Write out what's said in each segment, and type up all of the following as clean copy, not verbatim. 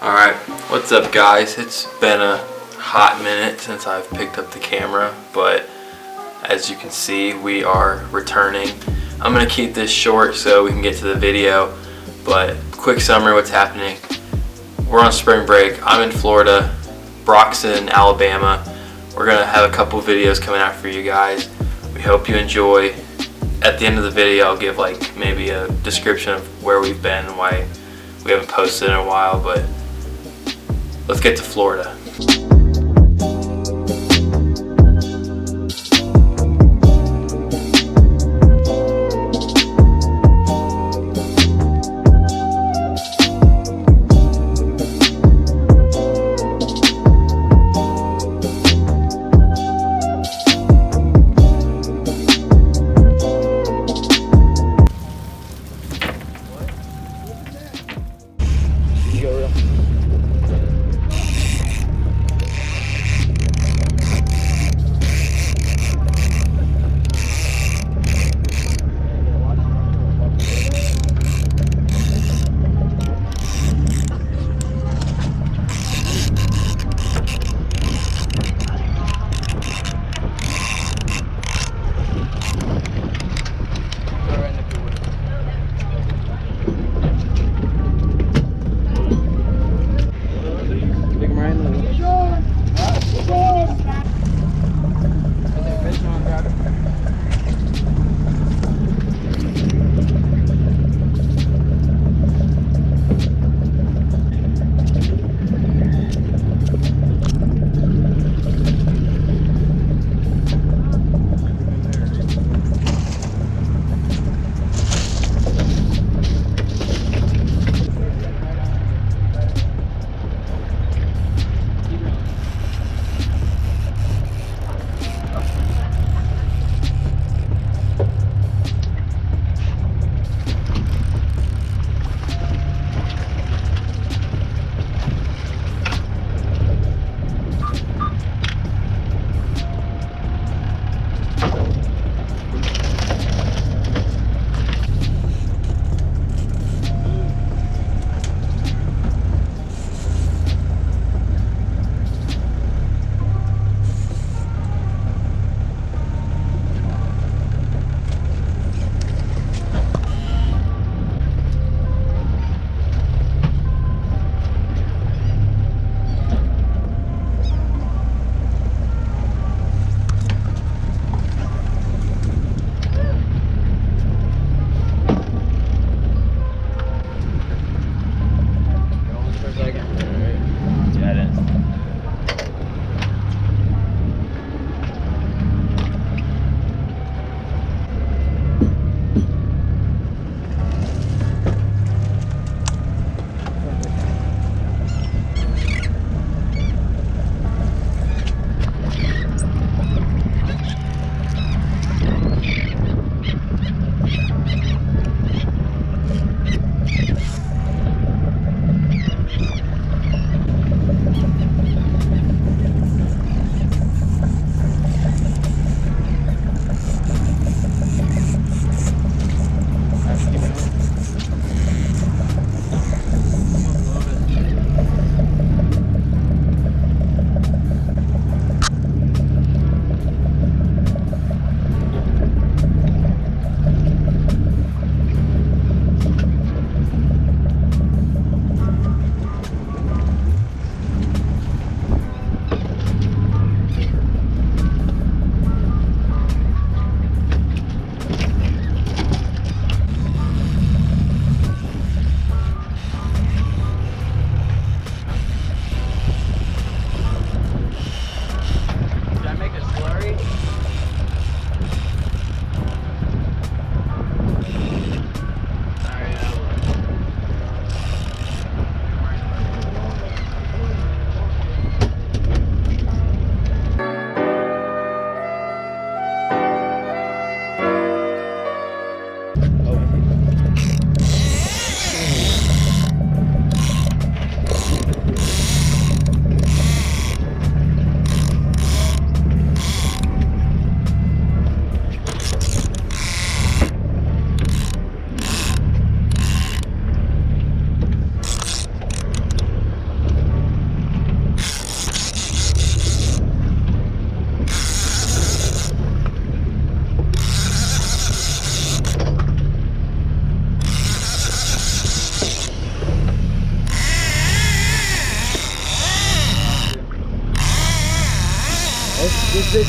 Alright, what's up guys? It's been a hot minute since I've picked up the camera, but as you can see, we are returning. I'm going to keep this short so we can get to the video, but quick summary what's happening. We're on spring break. I'm in Florida, Brock's in Alabama. We're going to have a couple videos coming out for you guys. We hope you enjoy. At the end of the video, I'll give like maybe a description of where we've been and why we haven't posted in a while, but let's get to Florida.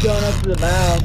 going up to the mouth.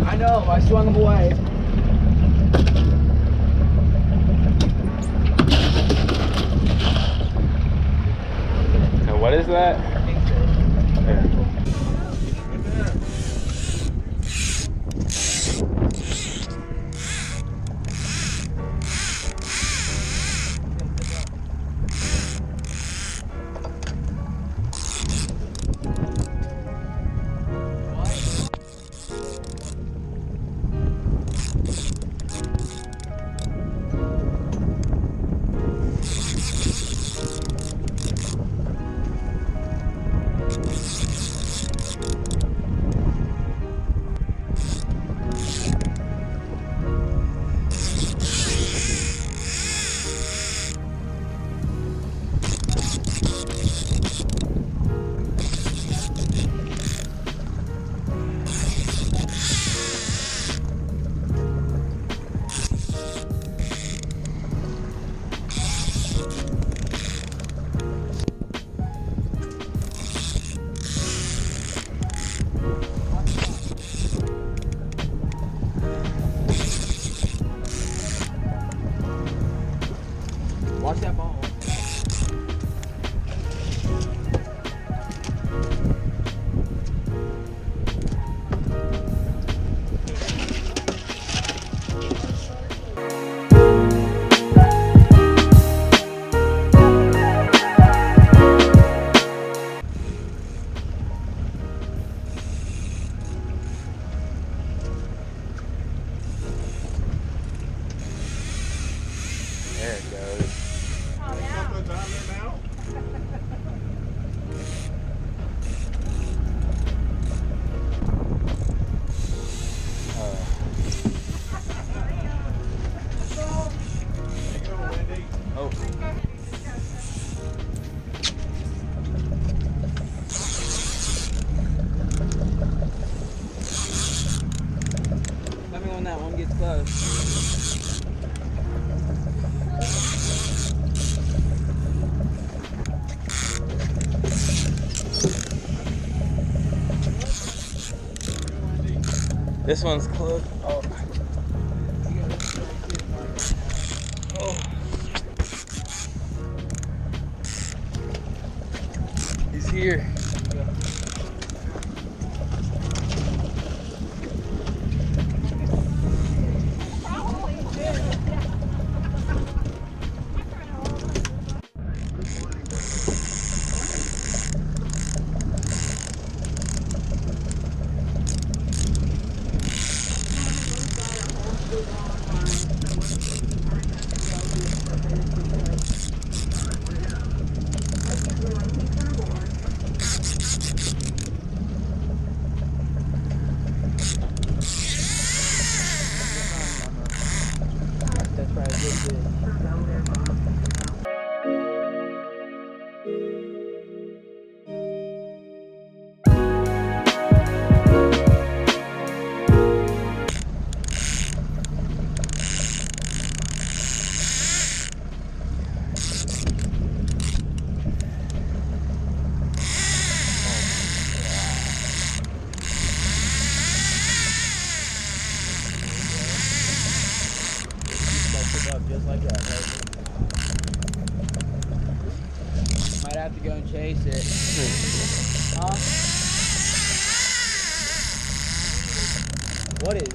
I know, I swung him away. Now what is that? Watch that ball. There it goes. Oh. Let me when that one gets close. This one's close. Oh. Oh. He's here. shit. Huh? What is?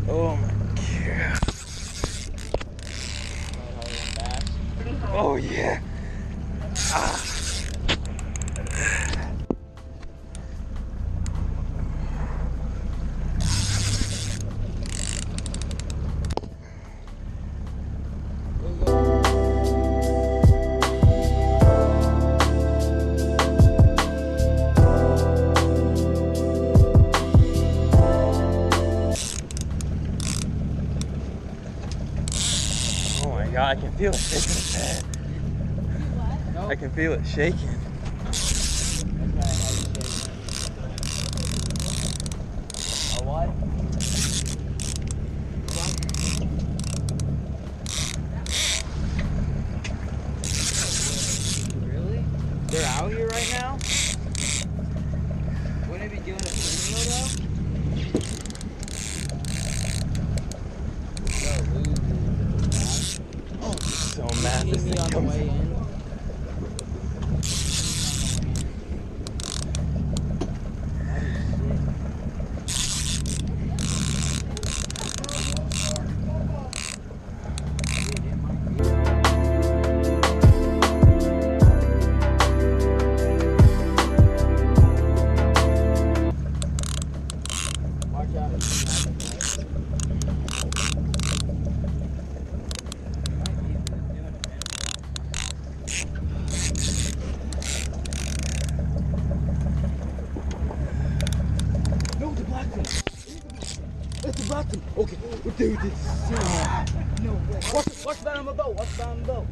Oh my god. Oh yeah. Oh my god, I can feel it shaking. Nope. I can feel it shaking. A what? Really? They're out here right now? Wouldn't it be doing a video though? So mad this Me thing on the comes way in. Watch out. No, the black one. It's the black one. Okay, dude, this is shit. No way. Watch that on the boat. Watch that on the boat.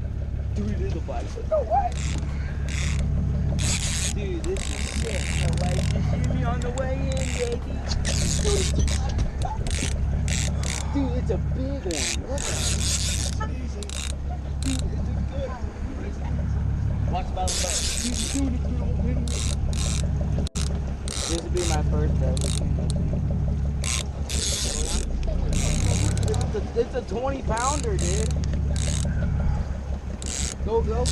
Dude, it is a black one. No way. Dude, this is shit. No way. You see me on the way in, baby. Dude, it's a big one. What the? Dude, it's a good one. Watch that on the boat. Dude, it's gonna win. This would be my first It's a 20 pounder, dude. Go, go.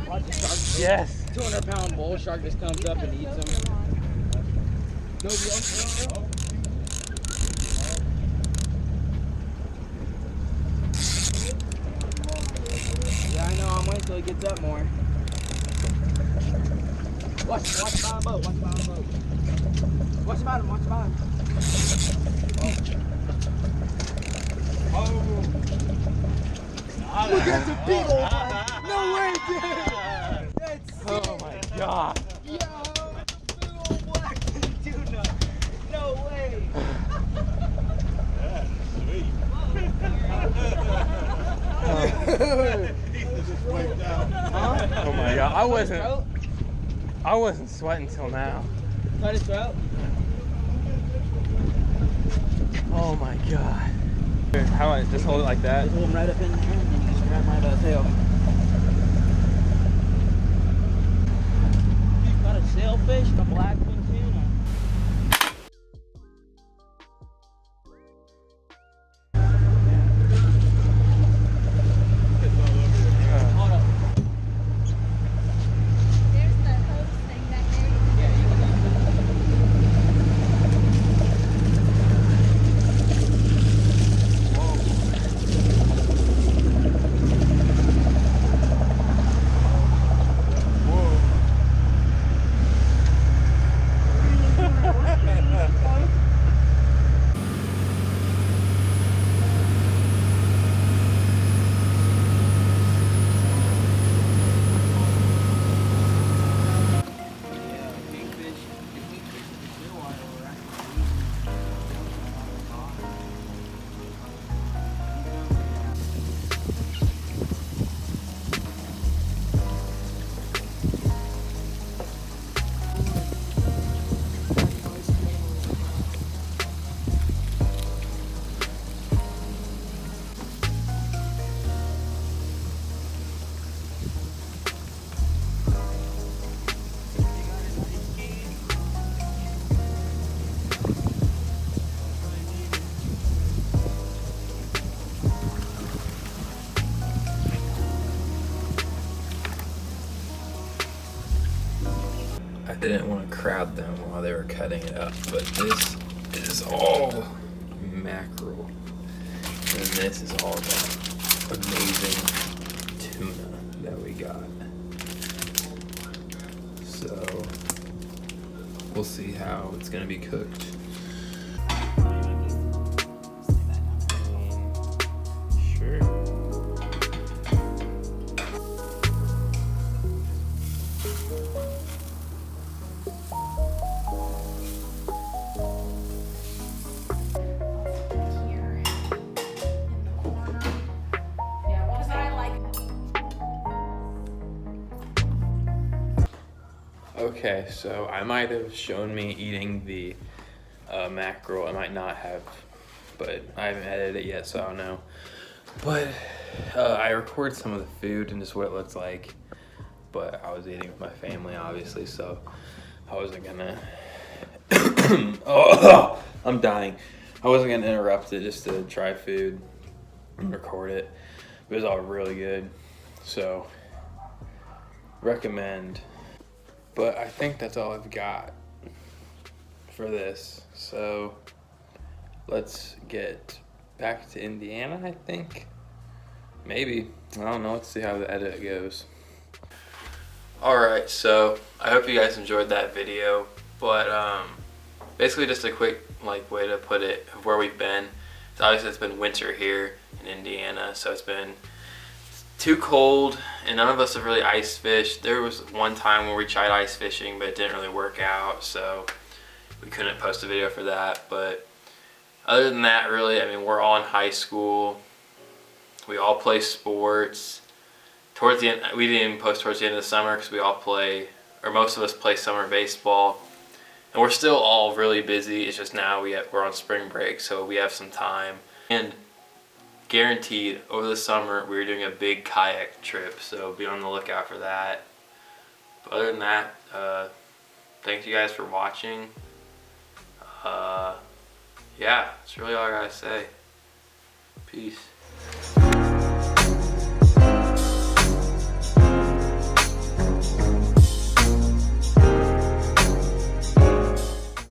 Watch the shark. Yes. 200-pound bull shark just comes up and eats them. Go, go. Yeah, I know. I'm waiting till he gets up more. Watch him on the boat. Watch him on the boat. Watch him on him. Watch him on him. Oh. Look at the big old one. No way, dude. That's sick. Oh my god. Yo, that's a big old black tuna. No way. Huh? Oh my god. I wasn't sweating till now. Cut his throat. Oh my god. How do I just hold it like that? Just hold him right up in there and then you just grab him right by the tail. Got a sailfish, a black fin tuna. crowd them while they were cutting it up. But this is all mackerel. And this is all the amazing tuna that we got. So we'll see how it's gonna be cooked. Sure. Okay, so I might have shown me eating the mackerel. I might not have, but I haven't edited it yet, so I don't know. But I recorded some of the food and just what it looks like. But I was eating with my family, obviously, so I wasn't gonna. Oh, I'm dying. I wasn't gonna interrupt it just to try food and record it. It was all really good, so recommend. But I think that's all I've got for this. So let's get back to Indiana, I think. Maybe. I don't know. Let's see how the edit goes. Alright, so I hope you guys enjoyed that video. But basically just a quick way to put it of where we've been. So obviously it's been winter here in Indiana, so it's been too cold, and none of us have really ice fished. There was one time where we tried ice fishing, but it didn't really work out, so we couldn't post a video for that. But other than that, really, I mean, we're all in high school. We all play sports. Towards the end, we didn't even post towards the end of the summer because we all play, or most of us play summer baseball. And we're still all really busy. It's just now we're on spring break, so we have some time. And guaranteed over the summer we're doing a big kayak trip, so be on the lookout for that. But other than that, thank you guys for watching. Yeah, that's really all I gotta say. Peace.